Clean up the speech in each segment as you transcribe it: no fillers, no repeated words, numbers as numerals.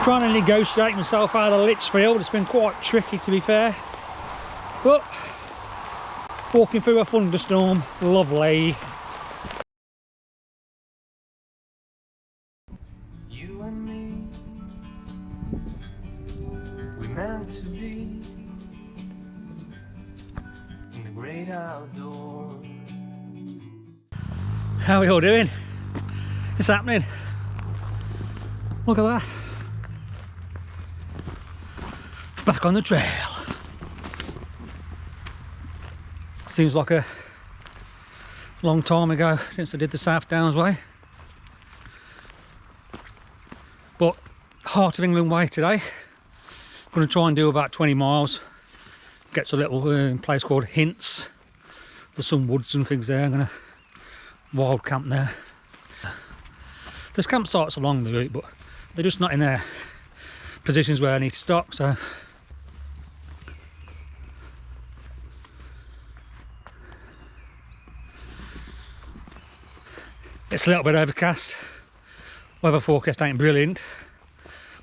Trying to negotiate myself out of Lichfield. It's been quite tricky, to be fair, but walking through a thunderstorm, lovely. You and me, we meant to be in the great outdoors. How are we all doing? It's happening. Look at that. Back on the trail. Seems like a long time ago since I did the South Downs way. But Heart of England way today. I'm going to try and do about 20 miles. Get to a little place called Hints. There's some woods and things there. I'm going to wild camp there. There's campsites along the route, but they're just not in their positions where I need to stop, so it's a little bit overcast. Weather forecast ain't brilliant,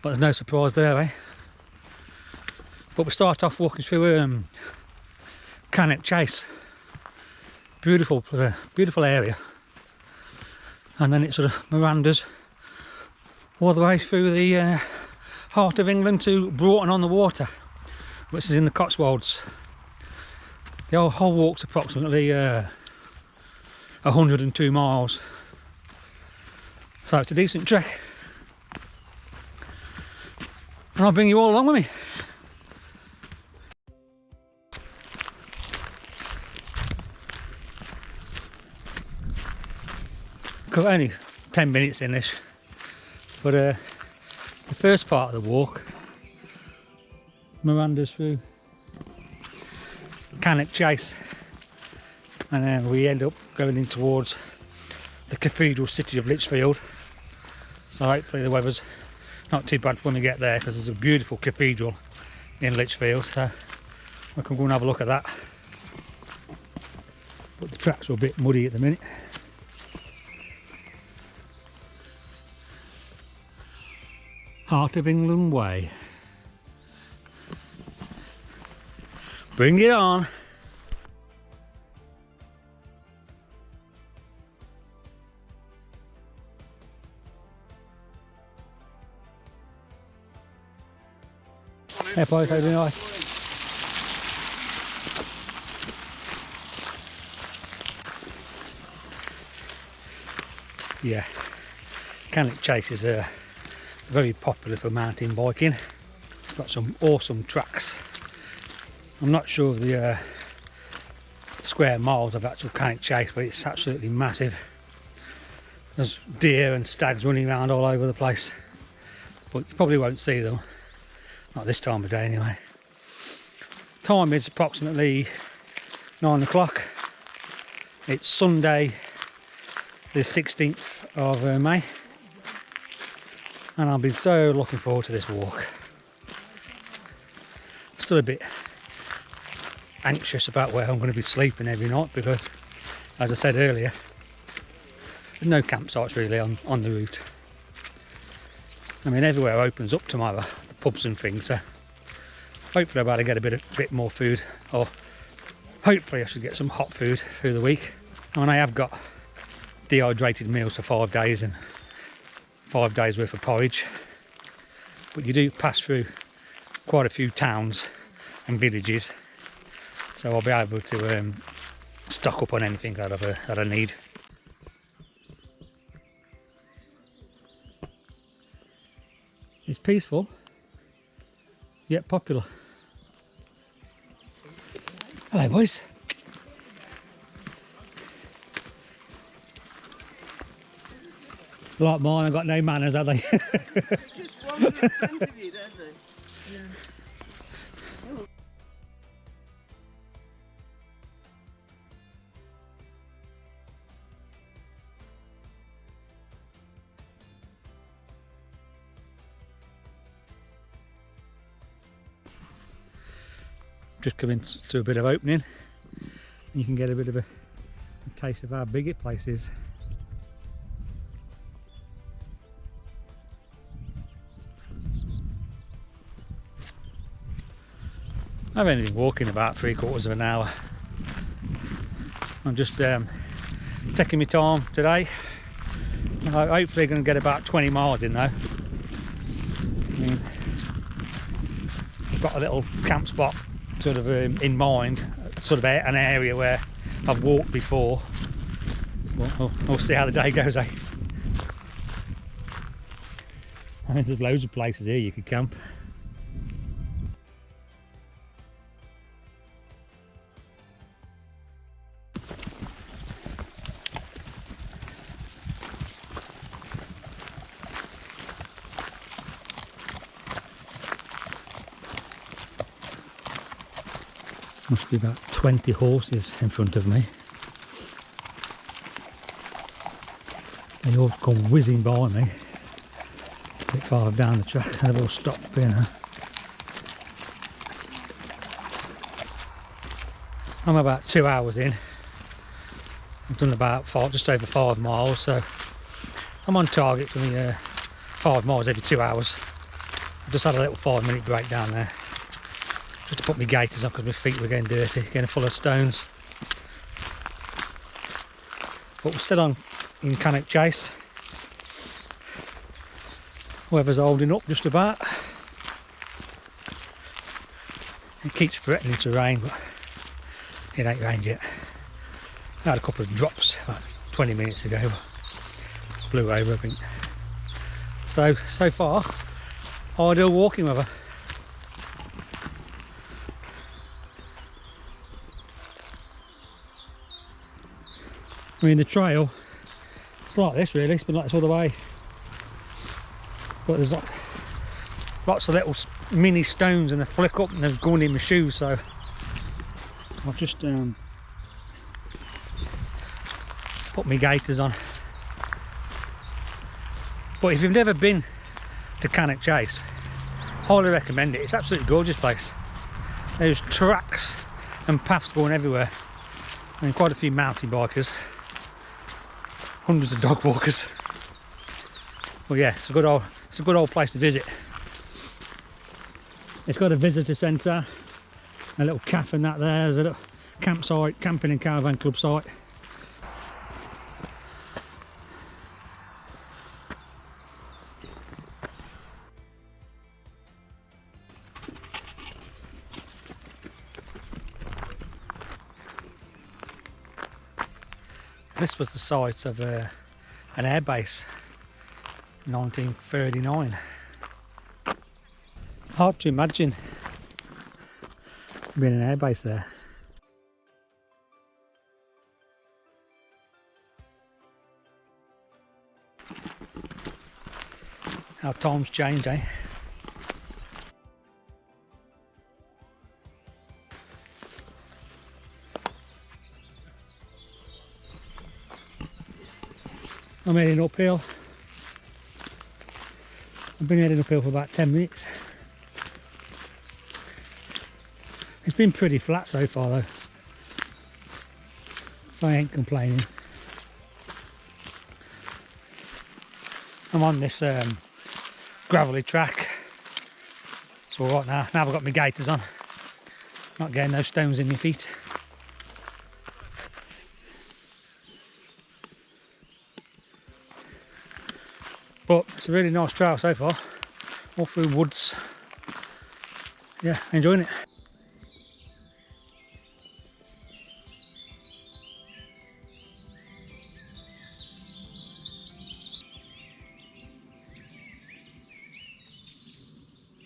but there's no surprise there, eh? But we start off walking through Cannock Chase. Beautiful, beautiful area. And then it sort of meanders all the way through the Heart of England to Bourton On The Water, which is in the Cotswolds. The whole walk's approximately 102 miles. So it's a decent trek. And I'll bring you all along with me. Got only 10 minutes in this, but the first part of the walk meanders through Cannock Chase, and then we end up going in towards the cathedral city of Lichfield. So hopefully the weather's not too bad when we get there, because there's a beautiful cathedral in Lichfield, so we can go and have a look at that. But the tracks are a bit muddy at the minute. Heart of England way. Bring it on. Hey boys, how you doing? All right? Yeah, Cannock Chase is very popular for mountain biking. It's got some awesome tracks. I'm not sure of the square miles of actual Cannock Chase, but it's absolutely massive. There's deer and stags running around all over the place, but you probably won't see them. Not this time of day anyway. Time is approximately 9 o'clock. It's Sunday the 16th of May. And I've been so looking forward to this walk. I'm still a bit anxious about where I'm going to be sleeping every night, because, as I said earlier, there's no campsites really on the route. I mean, everywhere opens up tomorrow, the pubs and things, so hopefully I'll be able to get a bit more food, or hopefully I should get some hot food through the week. I mean, I have got dehydrated meals for 5 days and 5 days worth of porridge, but you do pass through quite a few towns and villages, so I'll be able to stock up on anything that I need. It's peaceful yet popular. Hello boys. Like mine, I've got no manners, have they? Just wander in front of you, don't they? Yeah. Oh. Just coming to a bit of opening, you can get a bit of a taste of how big it place is. I've only been walking about 3/4 of an hour. I'm just taking my time today. I'm hopefully going to get about 20 miles in though. I mean, I've got a little camp spot sort of in mind, sort of an area where I've walked before. We'll see how the day goes, eh? I think there's loads of places here you could camp. Must be about 20 horses in front of me. They all come whizzing by me. A bit far down the track, they've all stopped here now. I'm about 2 hours in. I've done about just over 5 miles, so I'm on target for the 5 miles every 2 hours. I've just had a little 5-minute break down there, just to put my gaiters on because my feet were getting dirty, getting full of stones. But we're still on in Cannock Chase. Weather's holding up just about. It keeps threatening to rain, but it ain't rained yet. I had a couple of drops about 20 minutes ago, blew over I think. So far, ideal walking weather. I mean, the trail, it's like this really, it's been like this all the way. But there's lots of little mini stones and they flick up and they've gone in my shoes, so I've just put my gaiters on. But if you've never been to Cannock Chase, highly recommend it. It's an absolutely gorgeous place. There's tracks and paths going everywhere. I mean, quite a few mountain bikers, hundreds of dog walkers. Well, yeah, it's a good old place to visit. It's got a visitor centre, a little cafe and that there. There's a little campsite, camping and caravan club site. This was the site of an airbase, 1939. Hard to imagine being an airbase there. How times change, eh? I'm heading uphill. I've been heading uphill for about 10 minutes. It's been pretty flat so far though, so I ain't complaining. I'm on this gravelly track. It's alright now. Now I've got my gaiters on. Not getting those stones in my feet. But it's a really nice trail so far, all through woods. Yeah, enjoying it.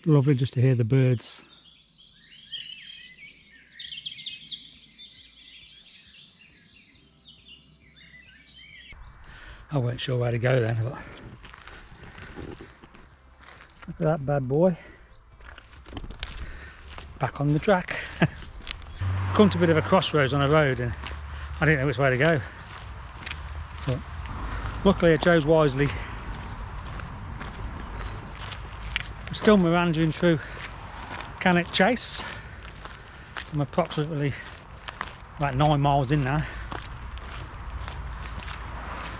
Lovely just to hear the birds. I weren't sure where to go then, but look at that bad boy. Back on the track. Come to a bit of a crossroads on a road and I didn't know which way to go. But luckily I chose wisely. I'm still meandering through Cannock Chase. I'm approximately about 9 miles in now.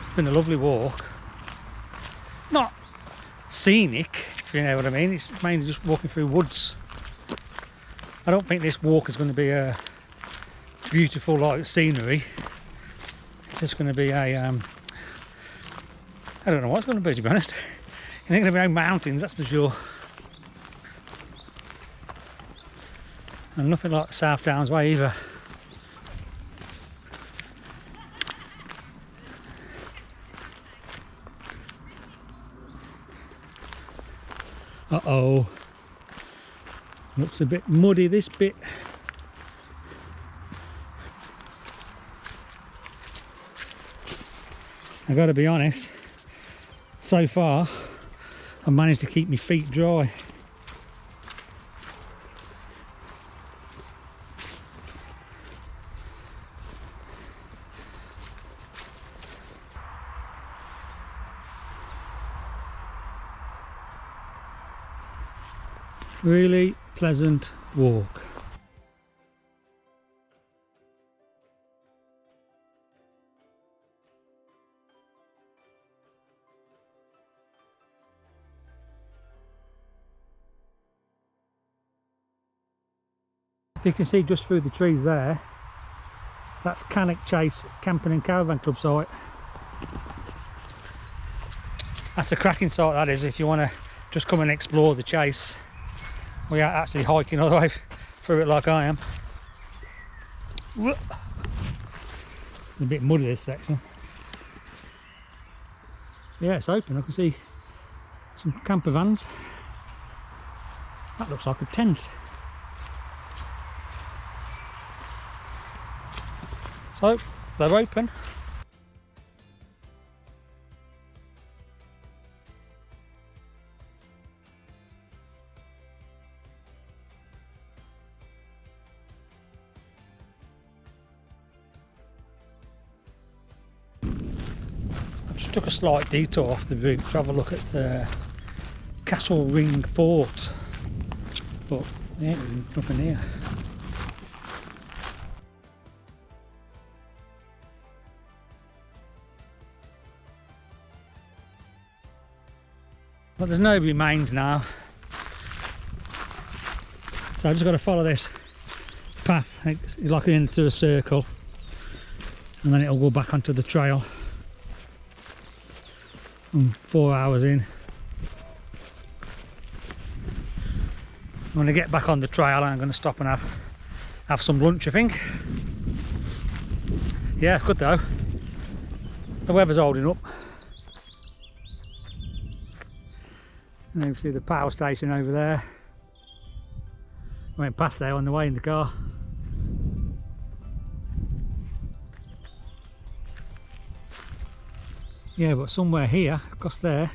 It's been a lovely walk. Not scenic, if you know what I mean. It's mainly just walking through woods. I don't think this walk is going to be a beautiful like scenery. It's just going to be a I don't know what it's going to be, to be honest. It ain't going to be no mountains, that's for sure. And nothing like the South Downs way either. Uh-oh. Looks a bit muddy, this bit. I've got to be honest, so far I've managed to keep my feet dry. Really pleasant walk. You can see just through the trees there, that's Cannock Chase Camping and Caravan Club site. That's a cracking site, that is, if you want to just come and explore the chase. We are actually hiking all the way through it like I am. It's a bit muddy, this section. Yeah, it's open. I can see some camper vans. That looks like a tent. So they're open. I just took a slight detour off the route to have a look at the Castle Ring Fort, but there ain't really nothing here. But there's no remains now, so I've just got to follow this path. It's like into a circle, and then it'll go back onto the trail. I'm 4 hours in. I'm going to get back on the trail and I'm going to stop and have some lunch, I think. Yeah, it's good though. The weather's holding up. And you can see the power station over there. I went past there on the way in the car. Yeah, but somewhere here, across there,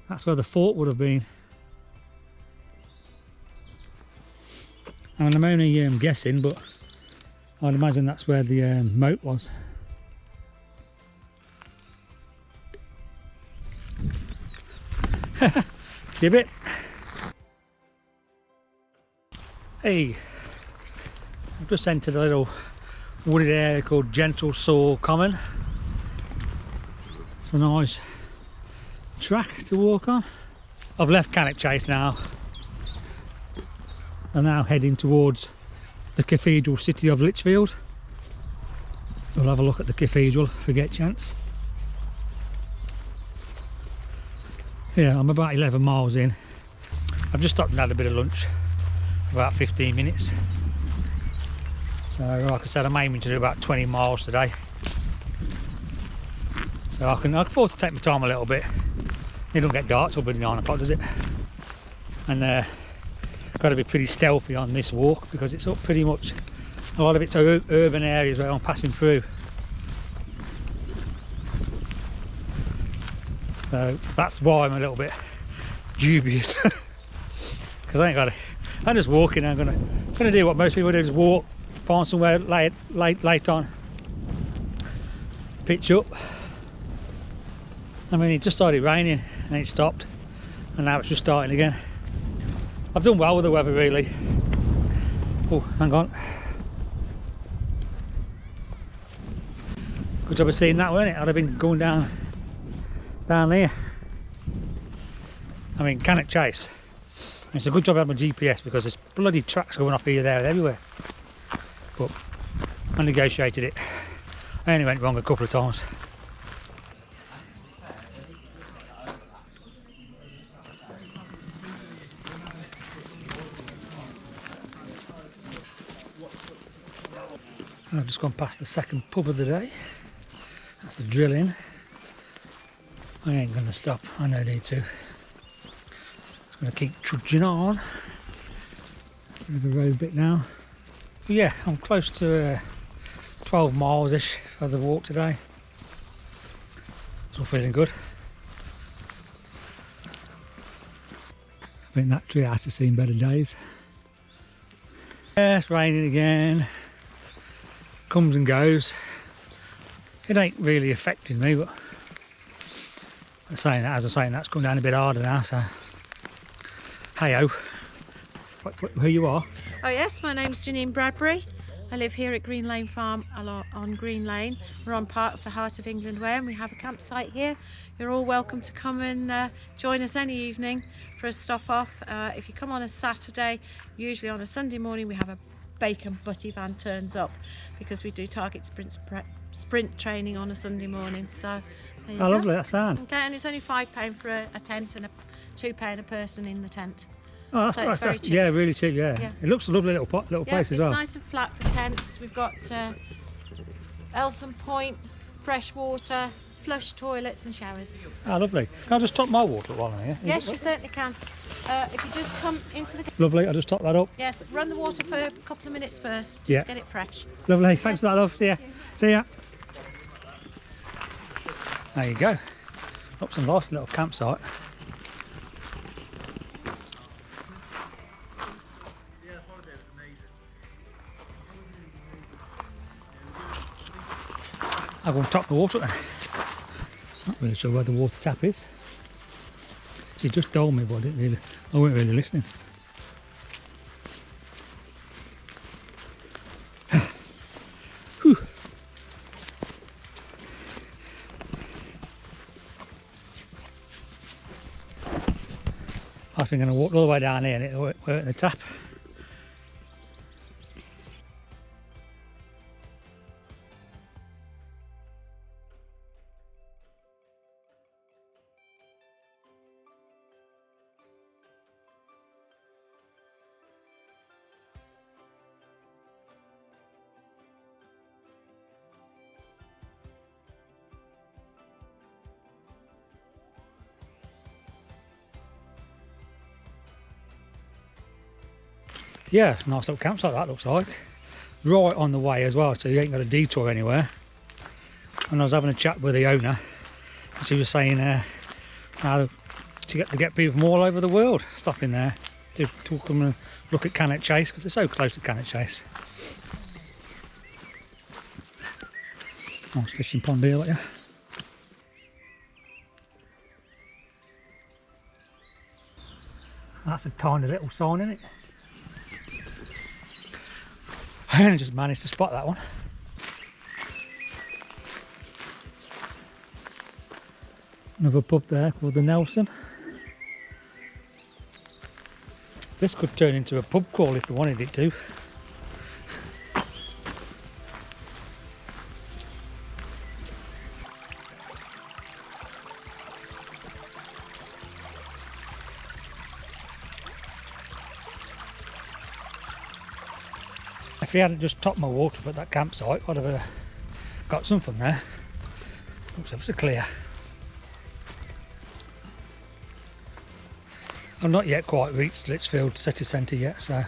that's where the fort would have been. And I'm only guessing, but I'd imagine that's where the moat was. See a bit? Hey, I've just entered a little wooded area called Common. It's a nice track to walk on. I've left Cannock Chase now. I'm now heading towards the cathedral city of Lichfield. We'll have a look at the cathedral if we get a chance. Yeah, I'm about 11 miles in. I've just stopped and had a bit of lunch for about 15 minutes. So like I said, I'm aiming to do about 20 miles today. So I can afford to take my time a little bit. It don't get dark till about 9 o'clock, does it? And got to be pretty stealthy on this walk because it's up pretty much, a lot of it's urban areas where I'm passing through. So that's why I'm a little bit dubious. Because I'm just walking. I'm gonna do what most people do, is walk, find somewhere late on, pitch up. I mean, it just started raining and it stopped, and now it's just starting again. I've done well with the weather, really. Oh, hang on. Good job of seeing that, wasn't it? I'd have been going down there. I mean, Cannock Chase. It's a good job I have my GPS because there's bloody tracks going off here, there and everywhere. But I negotiated it. I only went wrong a couple of times. I've just gone past the second pub of the day. That's the Drill Inn. I ain't going to stop, I no need to. Just going to keep trudging on. Bit of a road bit now. But yeah, I'm close to 12 miles-ish for the walk today. It's all feeling good. I think that tree has seen better days. Yeah, it's raining again. Comes and goes. It ain't really affecting me, but as I'm saying that's come down a bit harder now, so hey-ho. Who you are? Oh yes, my name's Janine Bradbury. I live here at Green Lane Farm on Green Lane. We're on part of the Heart of England Way and we have a campsite here. You're all welcome to come and join us any evening for a stop off. If you come on a Saturday, usually on a Sunday morning we have a bacon butty van turns up because we do target sprint training on a Sunday morning. So there you go. Lovely, that sound. Okay, and it's only £5 for a tent and £2 a person in the tent. Oh, that's So it's nice. very That's, cheap. yeah, really cheap. Yeah. Yeah. It looks a lovely little place as well. It's nice and flat for tents. We've got Elson Point, fresh water, flush toilets and showers. Ah, lovely. Can I just top my water while I'm here? Yes, you certainly can. If you just come into the... Lovely. I'll just top that up. Yes, run the water for a couple of minutes first, just Yeah. to get it fresh. Lovely. Thanks for that, love. See ya. See ya. There you go. Up some nice little campsite. I'm going to top the water then. Not really sure where the water tap is. She just told me, but I wasn't really listening. Whew. I think I'm going to walk all the way down here and it'll work at the tap. Yeah, nice little campsite that looks like. Right on the way as well, so you ain't got a detour anywhere. And I was having a chat with the owner, and she was saying how to get people from all over the world stopping there to come and look at Cannock Chase, because it's so close to Cannock Chase. Nice fishing pond here, like, yeah. That's a tiny little sign, isn't it? I only just managed to spot that one. Another pub there called the Nelson. This could turn into a pub crawl if we wanted it to. If he hadn't just topped my water up at that campsite, I'd have got some from there. Looks ever so clear. I've not yet quite reached Lichfield city centre yet, so.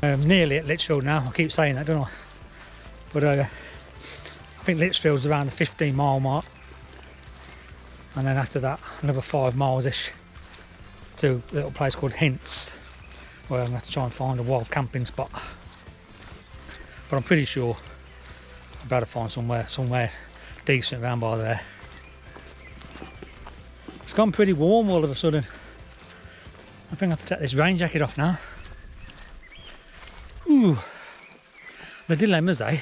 I'm nearly at Lichfield now. I keep saying that, don't I? But I think Lichfield's around the 15-mile mark, and then after that another 5 miles-ish to a little place called Hints, where I'm going to have to try and find a wild camping spot. But I'm pretty sure I'll be able to find somewhere decent around by there. It's gone pretty warm all of a sudden. I think I have to take this rain jacket off now. Ooh, the dilemmas, eh?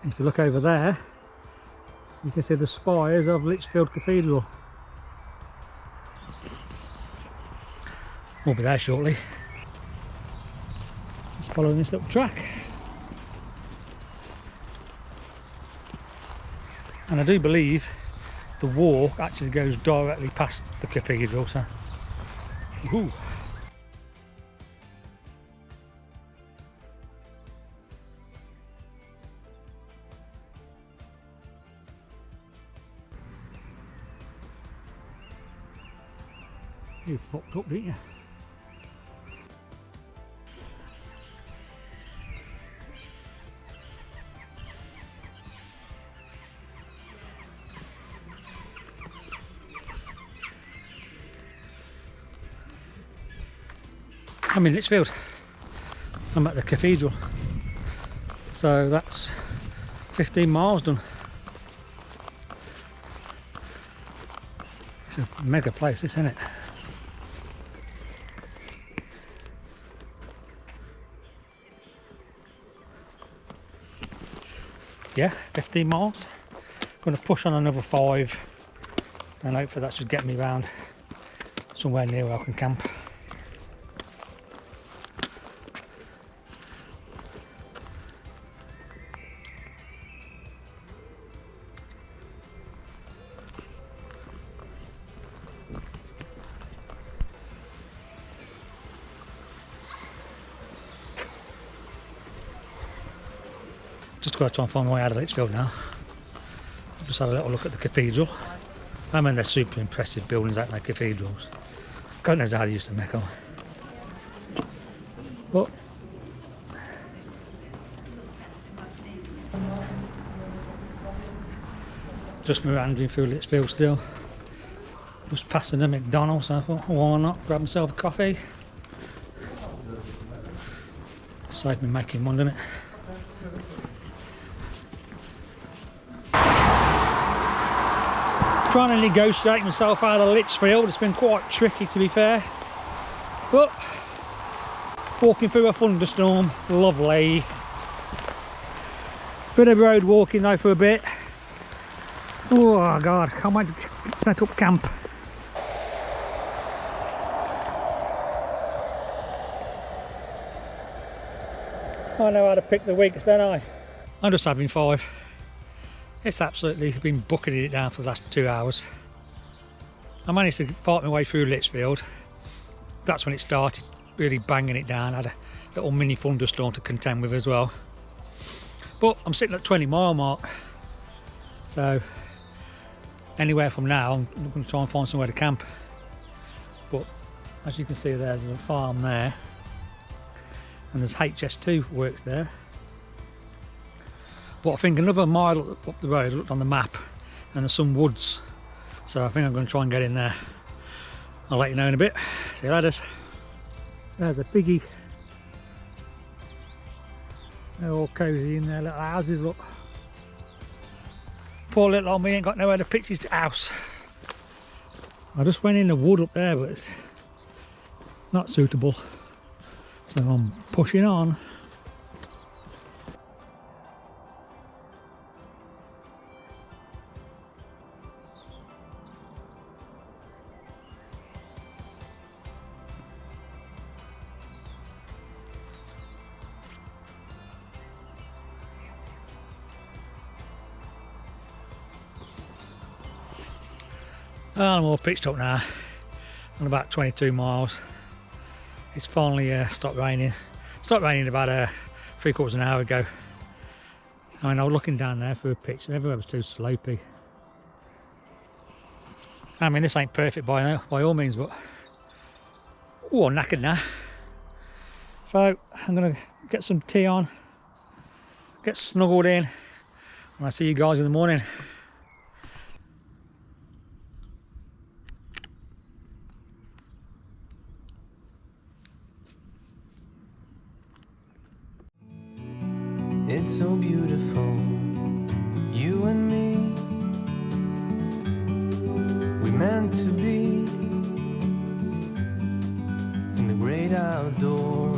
If you look over there, you can see the spires of Lichfield Cathedral. We'll be there shortly. Just following this little track. And I do believe the walk actually goes directly past the cathedral, so woohoo. You fucked up, didn't you? I'm in Lichfield. I'm at the cathedral. So that's 15 miles done. It's a mega place, this, isn't it? Yeah, 15 miles. Going to push on another 5 and hopefully that should get me round somewhere near where I can camp. Just got to try and find my way out of Lichfield now. Just had a little look at the cathedral. I mean, they're super impressive buildings, aren't they, cathedrals? God knows how they used to make them. But just meandering through Lichfield still. Just passing the McDonald's, so I thought, oh, why not? Grab myself a coffee. Saved me making one, didn't it? Trying to negotiate myself out of Lichfield, it's been quite tricky to be fair, but walking through a thunderstorm, lovely. Bit of road walking though for a bit. Oh god, can't wait to set up camp. I know how to pick the weeks, don't I? I'm just having 5. It's absolutely been bucketing it down for the last 2 hours. I managed to fight my way through Lichfield. That's when it started really banging it down. I had a little mini thunderstorm to contend with as well. But I'm sitting at 20-mile mark. So anywhere from now, I'm going to try and find somewhere to camp. But as you can see, there's a farm there. And there's HS2 works there. But I think another mile up the road, I looked on the map, and there's some woods. So I think I'm going to try and get in there. I'll let you know in a bit. See you later. There's a piggy. They're all cosy in their little houses, look. Poor little old me ain't got nowhere to pitch his house. I just went in the wood up there, but it's not suitable. So I'm pushing on. Well, I'm all pitched up now. On about 22 miles. It's finally stopped raining. Stopped raining about 3/4 of an hour ago. I mean, I was looking down there for a picture. Everywhere was too slopey. I mean, this ain't perfect by all means, but oh, I'm knackered now. So I'm gonna get some tea on, get snuggled in, and I'll see you guys in the morning. It's so beautiful, you and me. We meant to be in the great outdoors.